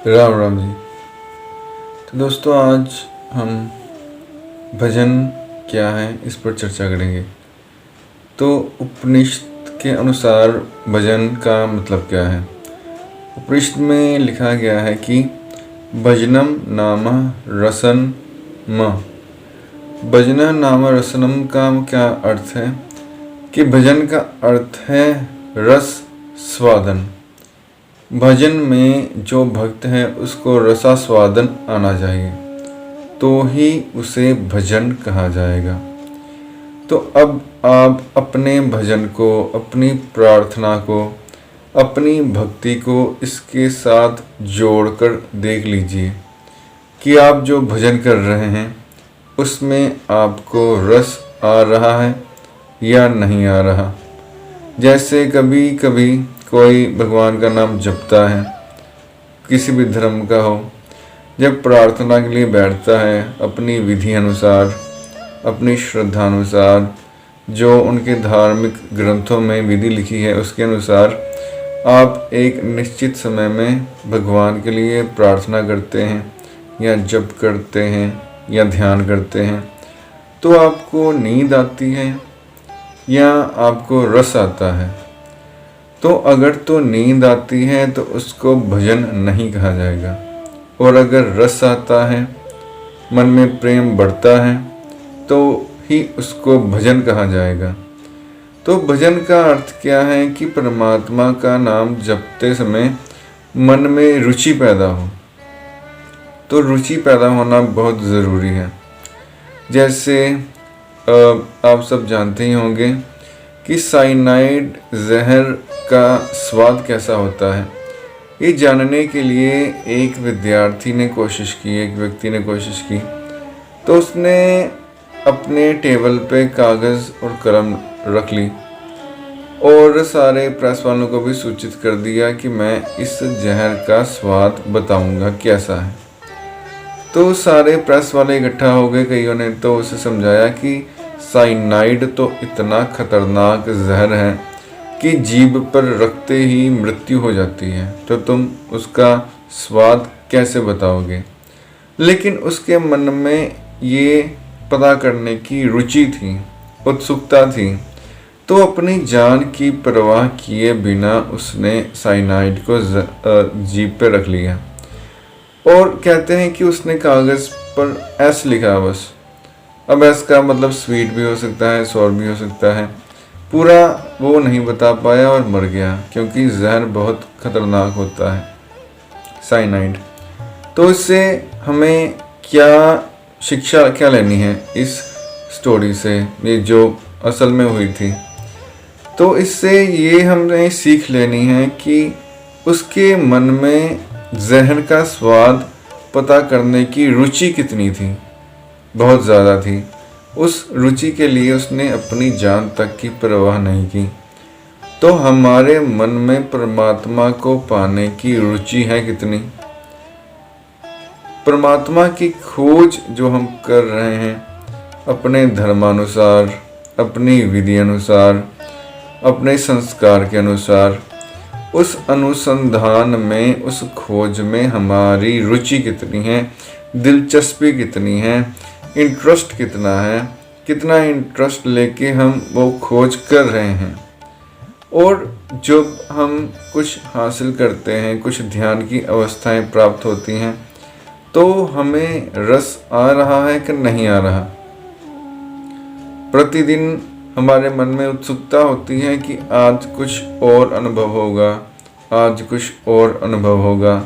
राम राम जी। तो दोस्तों, आज हम भजन क्या है इस पर चर्चा करेंगे। तो उपनिषद के अनुसार भजन का मतलब क्या है। उपनिषद में लिखा गया है कि भजनम नाम रसनम। भजन नाम रसनम का क्या अर्थ है कि भजन का अर्थ है रस स्वादन। भजन में जो भक्त है उसको रसास्वादन आना चाहिए, तो ही उसे भजन कहा जाएगा। तो अब आप अपने भजन को, अपनी प्रार्थना को, अपनी भक्ति को इसके साथ जोड़कर देख लीजिए कि आप जो भजन कर रहे हैं उसमें आपको रस आ रहा है या नहीं आ रहा। जैसे कभी कभी कोई भगवान का नाम जपता है, किसी भी धर्म का हो, जब प्रार्थना के लिए बैठता है अपनी विधि अनुसार, अपनी श्रद्धा अनुसार, जो उनके धार्मिक ग्रंथों में विधि लिखी है उसके अनुसार आप एक निश्चित समय में भगवान के लिए प्रार्थना करते हैं या जप करते हैं या ध्यान करते हैं, तो आपको नींद आती है या आपको रस आता है। तो अगर तो नींद आती है तो उसको भजन नहीं कहा जाएगा, और अगर रस आता है, मन में प्रेम बढ़ता है, तो ही उसको भजन कहा जाएगा। तो भजन का अर्थ क्या है कि परमात्मा का नाम जपते समय मन में रुचि पैदा हो। तो रुचि पैदा होना बहुत ज़रूरी है। जैसे आप सब जानते ही होंगे कि साइनाइड जहर का स्वाद कैसा होता है। ये जानने के लिए एक विद्यार्थी ने कोशिश की, एक व्यक्ति ने कोशिश की। तो उसने अपने टेबल पे कागज़ और कलम रख ली और सारे प्रेस वालों को भी सूचित कर दिया कि मैं इस जहर का स्वाद बताऊंगा कैसा है। तो सारे प्रेस वाले इकट्ठा हो गए। कईयों ने तो उसे समझाया कि साइनाइड तो इतना खतरनाक जहर है कि जीभ पर रखते ही मृत्यु हो जाती है, तो तुम उसका स्वाद कैसे बताओगे। लेकिन उसके मन में ये पता करने की रुचि थी, उत्सुकता थी। तो अपनी जान की परवाह किए बिना उसने साइनाइड को जीभ पे रख लिया। और कहते हैं कि उसने कागज़ पर एस लिखा बस। अब एस का मतलब स्वीट भी हो सकता है, सॉर भी हो सकता है। पूरा वो नहीं बता पाया और मर गया, क्योंकि जहर बहुत खतरनाक होता है साइनाइड। तो इससे हमें क्या शिक्षा क्या लेनी है इस स्टोरी से, ये जो असल में हुई थी। तो इससे ये हमने सीख लेनी है कि उसके मन में जहर का स्वाद पता करने की रुचि कितनी थी, बहुत ज़्यादा थी। उस रुचि के लिए उसने अपनी जान तक की परवाह नहीं की। तो हमारे मन में परमात्मा को पाने की रुचि है कितनी। परमात्मा की खोज जो हम कर रहे हैं अपने धर्मानुसार, अपनी विधि अनुसार, अपने संस्कार के अनुसार, उस अनुसंधान में, उस खोज में हमारी रुचि कितनी है, दिलचस्पी कितनी है, इंटरेस्ट कितना है, कितना इंटरेस्ट लेके हम वो खोज कर रहे हैं। और जब हम कुछ हासिल करते हैं, कुछ ध्यान की अवस्थाएं प्राप्त होती हैं, तो हमें रस आ रहा है कि नहीं आ रहा। प्रतिदिन हमारे मन में उत्सुकता होती है कि आज कुछ और अनुभव होगा, आज कुछ और अनुभव होगा।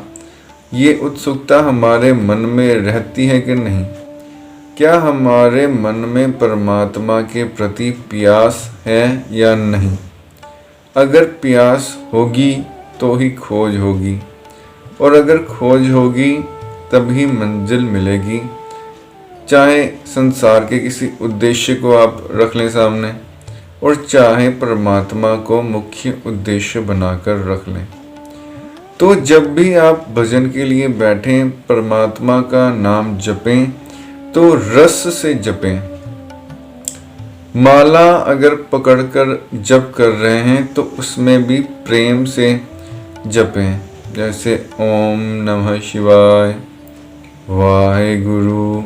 ये उत्सुकता हमारे मन में रहती है कि नहीं। क्या हमारे मन में परमात्मा के प्रति प्यास है या नहीं। अगर प्यास होगी तो ही खोज होगी, और अगर खोज होगी तभी मंजिल मिलेगी। चाहे संसार के किसी उद्देश्य को आप रख लें सामने, और चाहे परमात्मा को मुख्य उद्देश्य बनाकर रख लें। तो जब भी आप भजन के लिए बैठें, परमात्मा का नाम जपें तो रस से जपें। माला अगर पकड़कर जप कर रहे हैं तो उसमें भी प्रेम से जपें। जैसे ओम नमः शिवाय, वाहेगुरु,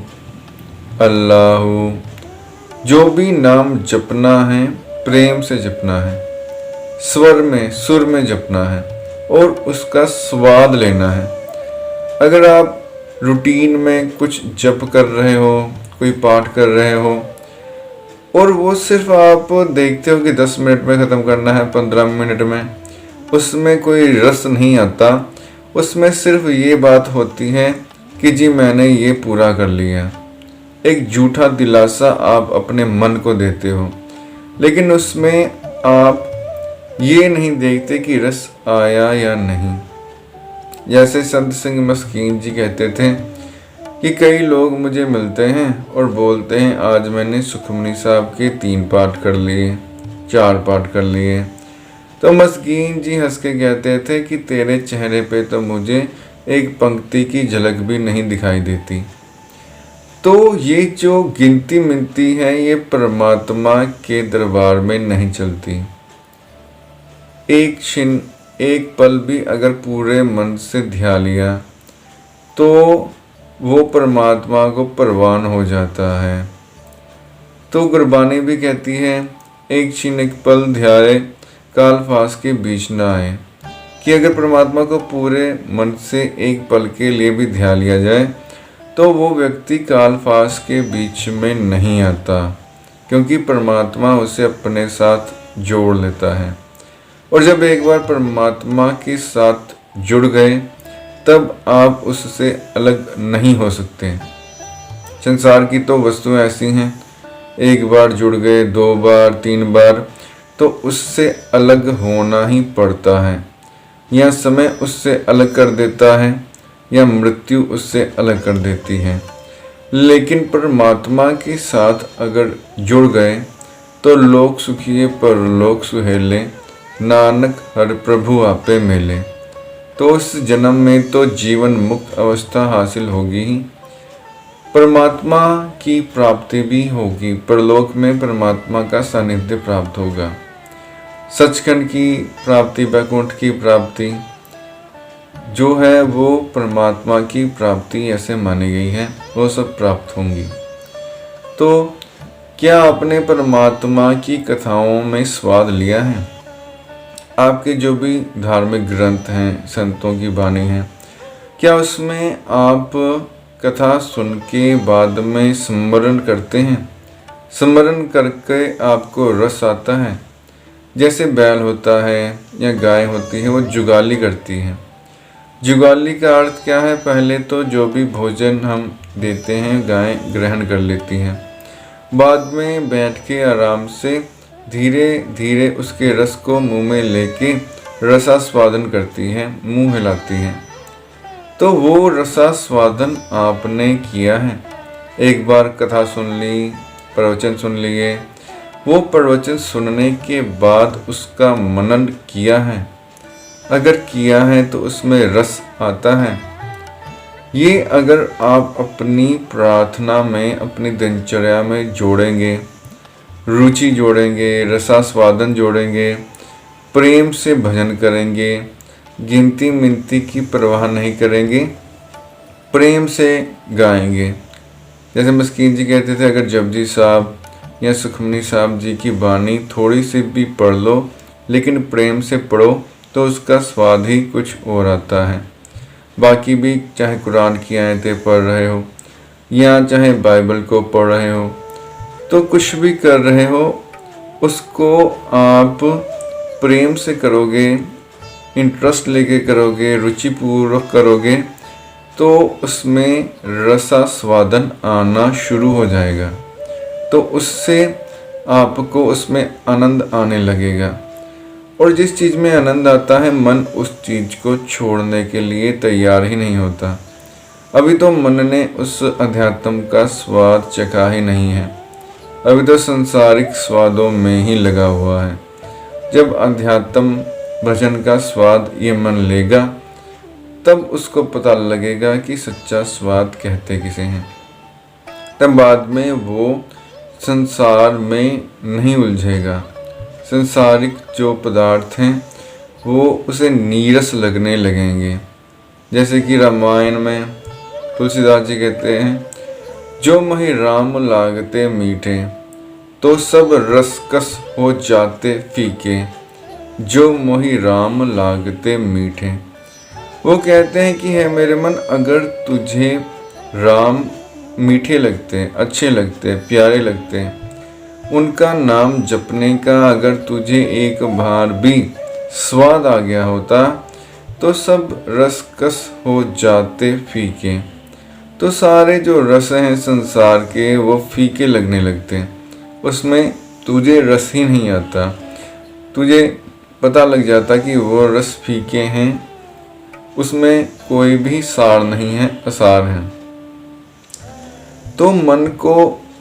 अल्लाहू, जो भी नाम जपना है प्रेम से जपना है, स्वर में सुर में जपना है और उसका स्वाद लेना है। अगर आप रूटीन में कुछ जप कर रहे हो, कोई पाठ कर रहे हो और वो सिर्फ आप देखते हो कि 10 मिनट में ख़त्म करना है, 15 मिनट में, उसमें कोई रस नहीं आता, उसमें सिर्फ ये बात होती है कि जी मैंने ये पूरा कर लिया। एक झूठा दिलासा आप अपने मन को देते हो, लेकिन उसमें आप ये नहीं देखते कि रस आया या नहीं। जैसे संत सिंह मस्कीन जी कहते थे कि कई लोग मुझे मिलते हैं और बोलते हैं आज मैंने सुखमनी साहब के 3 पाठ कर लिए, 4 पाठ कर लिए। तो मस्कीन जी हंस के कहते थे कि तेरे चेहरे पे तो मुझे एक पंक्ति की झलक भी नहीं दिखाई देती। तो ये जो गिनती मिनती है ये परमात्मा के दरबार में नहीं चलती। एक क्षण, एक पल भी अगर पूरे मन से ध्यान लिया तो वो परमात्मा को परवान हो जाता है। तो गुरबानी भी कहती है एक क्षण एक पल ध्याए काल फास के बीच न आए, कि अगर परमात्मा को पूरे मन से एक पल के लिए भी ध्यान लिया जाए तो वो व्यक्ति काल फास के बीच में नहीं आता, क्योंकि परमात्मा उसे अपने साथ जोड़ लेता है। और जब एक बार परमात्मा के साथ जुड़ गए तब आप उससे अलग नहीं हो सकते। संसार की तो वस्तुएं ऐसी हैं, एक बार जुड़ गए, 2 बार 3 बार तो उससे अलग होना ही पड़ता है। या समय उससे अलग कर देता है या मृत्यु उससे अलग कर देती है। लेकिन परमात्मा के साथ अगर जुड़ गए तो लोक सुखिए परलोक सुहेले, नानक हर प्रभु आपे मिले। तो उस जन्म में तो जीवन मुक्त अवस्था हासिल होगी ही, परमात्मा की प्राप्ति भी होगी, परलोक में परमात्मा का सानिध्य प्राप्त होगा। सचखंड की प्राप्ति, वैकुंठ की प्राप्ति जो है वो परमात्मा की प्राप्ति ऐसे मानी गई है, वो सब प्राप्त होंगी। तो क्या आपने परमात्मा की कथाओं में स्वाद लिया है? आपके जो भी धार्मिक ग्रंथ हैं, संतों की वाणी है, क्या उसमें आप कथा सुन के बाद में स्मरण करते हैं? स्मरण करके आपको रस आता है? जैसे बैल होता है या गाय होती है, वो जुगाली करती है। जुगाली का अर्थ क्या है? पहले तो जो भी भोजन हम देते हैं गाय ग्रहण कर लेती है, बाद में बैठ के आराम से धीरे धीरे उसके रस को मुंह में लेके रसास्वादन करती है, मुंह हिलाती है। तो वो रसास्वादन आपने किया है। एक बार कथा सुन ली, प्रवचन सुन लिए, वो प्रवचन सुनने के बाद उसका मनन किया है। अगर किया है तो उसमें रस आता है। ये अगर आप अपनी प्रार्थना में, अपनी दिनचर्या में जोड़ेंगे, रुचि जोड़ेंगे, रसास्वादन जोड़ेंगे, प्रेम से भजन करेंगे, गिनती मिनती की परवाह नहीं करेंगे, प्रेम से गाएंगे। जैसे मस्कीन जी कहते थे अगर जपजी साहब या सुखमनी साहब जी की वाणी थोड़ी सी भी पढ़ लो लेकिन प्रेम से पढ़ो तो उसका स्वाद ही कुछ और आता है। बाकी भी चाहे कुरान की आयतें पढ़ रहे हो या चाहे बाइबल को पढ़ रहे हो, तो कुछ भी कर रहे हो उसको आप प्रेम से करोगे, इंटरेस्ट लेके करोगे, रुचिपूर्वक करोगे तो उसमें रसास्वादन आना शुरू हो जाएगा। तो उससे आपको उसमें आनंद आने लगेगा। और जिस चीज़ में आनंद आता है मन उस चीज़ को छोड़ने के लिए तैयार ही नहीं होता। अभी तो मन ने उस अध्यात्म का स्वाद चखा ही नहीं है, अभी तो संसारिक स्वादों में ही लगा हुआ है। जब अध्यात्म भजन का स्वाद ये मन लेगा तब उसको पता लगेगा कि सच्चा स्वाद कहते किसे हैं। तब बाद में वो संसार में नहीं उलझेगा। संसारिक जो पदार्थ हैं वो उसे नीरस लगने लगेंगे। जैसे कि रामायण में तुलसीदास जी कहते हैं, जो मोहि राम लागते मीठे, तो सब रसकस हो जाते फीके, जो मोहि राम लागते मीठे। वो कहते हैं कि है मेरे मन, अगर तुझे राम मीठे लगते, अच्छे लगते, प्यारे लगते, उनका नाम जपने का अगर तुझे एक बार भी स्वाद आ गया होता, तो सब रसकस हो जाते फीके। तो सारे जो रस हैं संसार के वो फीके लगने लगते हैं, उसमें तुझे रस ही नहीं आता। तुझे पता लग जाता कि वो रस फीके हैं, उसमें कोई भी सार नहीं है, असार है। तो मन को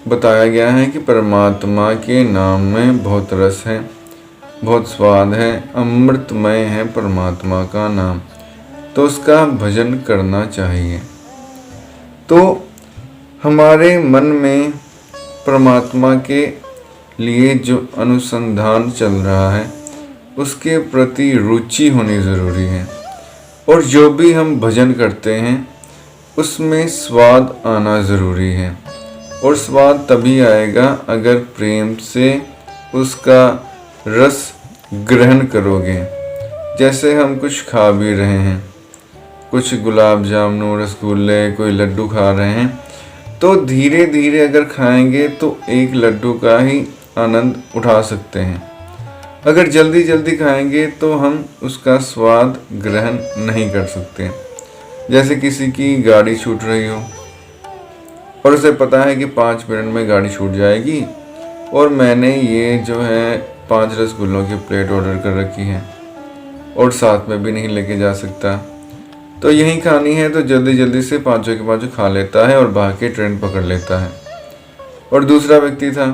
बताया गया है कि परमात्मा के नाम में बहुत रस है, बहुत स्वाद है, अमृतमय है परमात्मा का नाम, तो उसका भजन करना चाहिए। तो हमारे मन में परमात्मा के लिए जो अनुसंधान चल रहा है उसके प्रति रुचि होनी ज़रूरी है, और जो भी हम भजन करते हैं उसमें स्वाद आना ज़रूरी है। और स्वाद तभी आएगा अगर प्रेम से उसका रस ग्रहण करोगे। जैसे हम कुछ खा भी रहे हैं, कुछ गुलाब जामुन, रसगुल्ले, कोई लड्डू खा रहे हैं, तो धीरे धीरे अगर खाएंगे तो एक लड्डू का ही आनंद उठा सकते हैं। अगर जल्दी जल्दी खाएंगे तो हम उसका स्वाद ग्रहण नहीं कर सकते। जैसे किसी की गाड़ी छूट रही हो और उसे पता है कि 5 मिनट में गाड़ी छूट जाएगी, और मैंने ये जो है 5 रसगुल्लों की प्लेट ऑर्डर कर रखी है और साथ में भी नहीं लेके जा सकता, तो यही खानी है, तो जल्दी जल्दी से 5 के 5 खा लेता है और भाग के ट्रेन पकड़ लेता है। और दूसरा व्यक्ति था,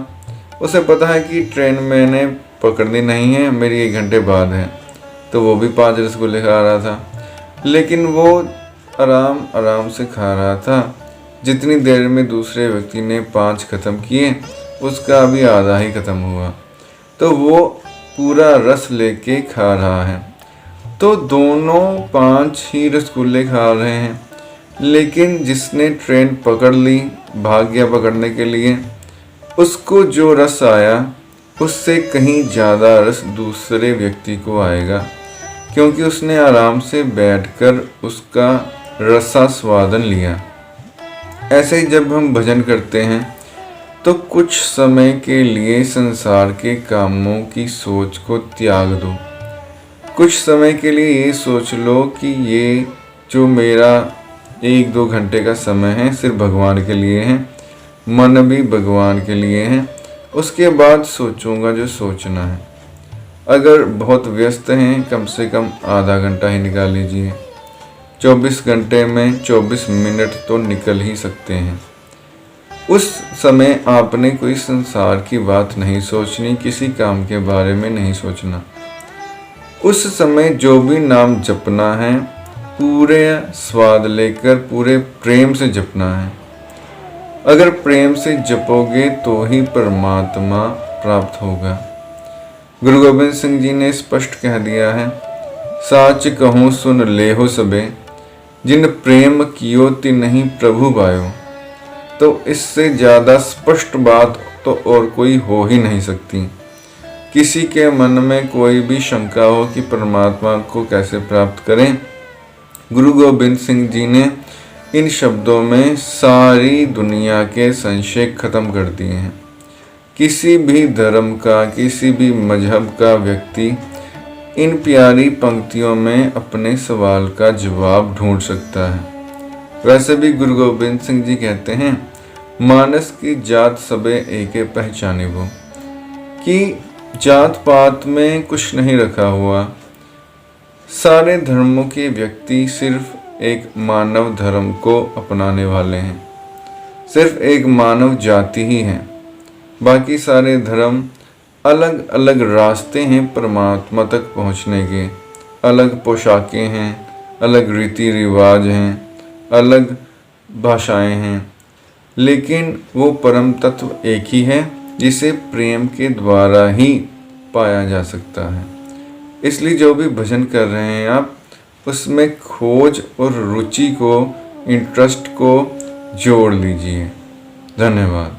उसे पता है कि ट्रेन मैंने पकड़नी नहीं है, मेरी 1 घंटे बाद है, तो वो भी 5 रसगुल्ले खा रहा था, लेकिन वो आराम आराम से खा रहा था। जितनी देर में दूसरे व्यक्ति ने 5 ख़त्म किए, उसका अभी आधा ही ख़त्म हुआ, तो वो पूरा रस लेके खा रहा है। तो दोनों 5 ही रसगुल्ले खा रहे हैं, लेकिन जिसने ट्रेन पकड़ ली, भाग गया पकड़ने के लिए, उसको जो रस आया उससे कहीं ज़्यादा रस दूसरे व्यक्ति को आएगा, क्योंकि उसने आराम से बैठकर उसका रसास्वादन लिया। ऐसे ही जब हम भजन करते हैं तो कुछ समय के लिए संसार के कामों की सोच को त्याग दो। कुछ समय के लिए ये सोच लो कि ये जो मेरा 1-2 घंटे का समय है सिर्फ भगवान के लिए है, मन भी भगवान के लिए है, उसके बाद सोचूंगा जो सोचना है। अगर बहुत व्यस्त हैं, कम से कम आधा घंटा ही निकाल लीजिए। 24 घंटे में 24 मिनट तो निकल ही सकते हैं। उस समय आपने कोई संसार की बात नहीं सोचनी, किसी काम के बारे में नहीं सोचना। उस समय जो भी नाम जपना है पूरे स्वाद लेकर, पूरे प्रेम से जपना है। अगर प्रेम से जपोगे तो ही परमात्मा प्राप्त होगा। गुरु गोबिंद सिंह जी ने स्पष्ट कह दिया है, साच कहूँ सुन लेहो सबे, जिन प्रेम कियो तिन्हि प्रभु पायो। तो इससे ज़्यादा स्पष्ट बात तो और कोई हो ही नहीं सकती। किसी के मन में कोई भी शंका हो कि परमात्मा को कैसे प्राप्त करें, गुरु गोबिंद सिंह जी ने इन शब्दों में सारी दुनिया के संशय खत्म कर दिए हैं। किसी भी धर्म का, किसी भी मजहब का व्यक्ति इन प्यारी पंक्तियों में अपने सवाल का जवाब ढूंढ सकता है। वैसे भी गुरु गोबिंद सिंह जी कहते हैं, मानस की जात सबे एके पहचाने वो, कि जात पात में कुछ नहीं रखा हुआ। सारे धर्मों के व्यक्ति सिर्फ एक मानव धर्म को अपनाने वाले हैं, सिर्फ एक मानव जाति ही है। बाकी सारे धर्म अलग अलग रास्ते हैं परमात्मा तक पहुंचने के, अलग पोशाकें हैं, अलग रीति रिवाज हैं, अलग भाषाएं हैं, लेकिन वो परम तत्व एक ही है जिसे प्रेम के द्वारा ही पाया जा सकता है। इसलिए जो भी भजन कर रहे हैं आप, उसमें खोज और रुचि को, इंटरेस्ट को जोड़ लीजिए। धन्यवाद।